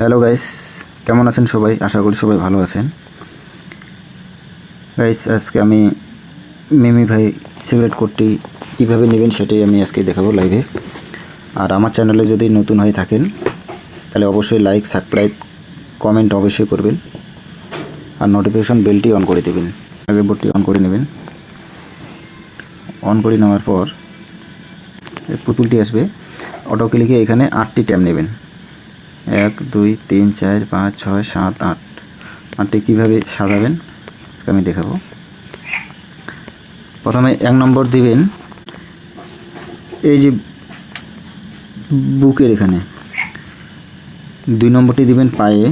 Hello guys, কেমন আছেন সবাই? আশা করি সবাই ভালো আছেন। গাইস, আজকে আমি মিমি ভাই সিগারেট কোডটি কীভাবে নেবেন সেটাই আমি আজকে দেখাবো লাইভে। আর আমার চ্যানেলে যদি নতুন হয়ে থাকেন তাহলে অবশ্যই লাইক, সাবস্ক্রাইব, কমেন্ট অবশ্যই করবেন আর নোটিফিকেশন বেলটি অন করে দেবেন। আগে বোর্ডটি অন করে নেবেন। অন করে নেওয়ার পর এই পুতুলটি আসবে, অটো ক্লিকে এখানে 8টি ট্যাব নেবেন। 1 2 3 4 5 6 7 8 8টি কীভাবে সাজাবেন আমি দেখাবো। প্রথমে 1 নম্বর দিবেন এই যে বুকের এখানে, 2 নম্বরটি দিবেন পায়ে,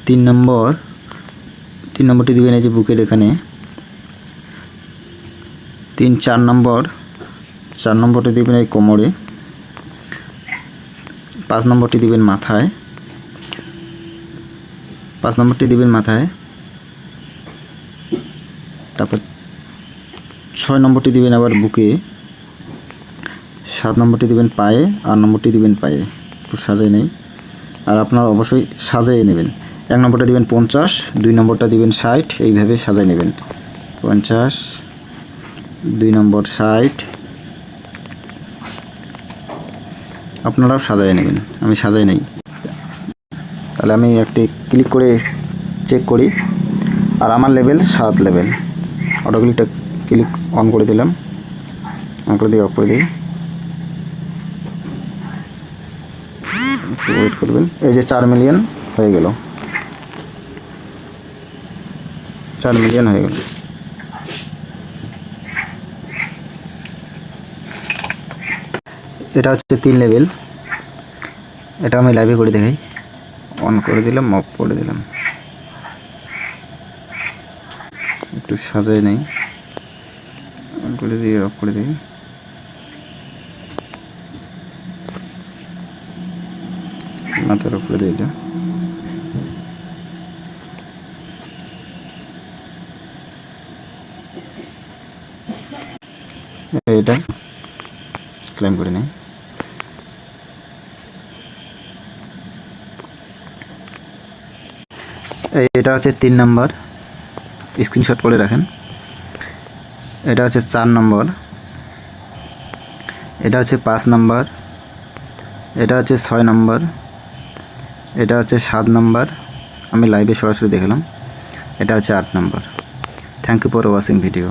3 নম্বরটি দিবেন এই যে বুকের এখানে, 4 নম্বরটি দিবেন এই কোমরে, 5 নম্বরটি দিবেন মাথায়, 5 নম্বরটি দিবেন মাথায়, তারপর 6 নম্বরটি দিবেন আবার বুকে, 7 নম্বরটি দিবেন পায়ে, 8 নম্বরটি দিবেন পায়ে। একটু সাজাই নেই, আর আপনারা অবশ্যই সাজিয়ে নেবেন। 1 নম্বরটা দিবেন 50, 2 নম্বরটা দিবেন 60, এইভাবে সাজাই নেবেন। 50, 2 নম্বর 60, আপনারাও সাজাই নেবেন। আমি সাজাই নেই, তাহলে আমি একটি ক্লিক করে চেক করি। আর আমার level 7 level. Auto click on করে দিলাম, অন করে দিয়ে অফ করে দিই। একটু ওয়েট করবেন। এই যে 4 মিলিয়ন হয়ে গেল, 4 মিলিয়ন হয়ে গেল। এটা হচ্ছে 3 লেভেল। এটা আমি লাইভে করে দেখাই। অন করে দিলাম, অফ করে দিলাম। একটু সাজাই নেই, অন করে দিয়ে অফ করে দিই। মাথার উপরে দিয়ে এটা এটা ক্লেম করে নেই। এটা হচ্ছে 3 নম্বর, স্ক্রিনশট করে রাখেন। এটা হচ্ছে 4 নম্বর, এটা হচ্ছে 5 নম্বর, এটা হচ্ছে 6 নম্বর, এটা হচ্ছে 7 নম্বর, আমি লাইভে সরাসরি দেখালাম। এটা হচ্ছে 8 নম্বর। Thank you for watching video.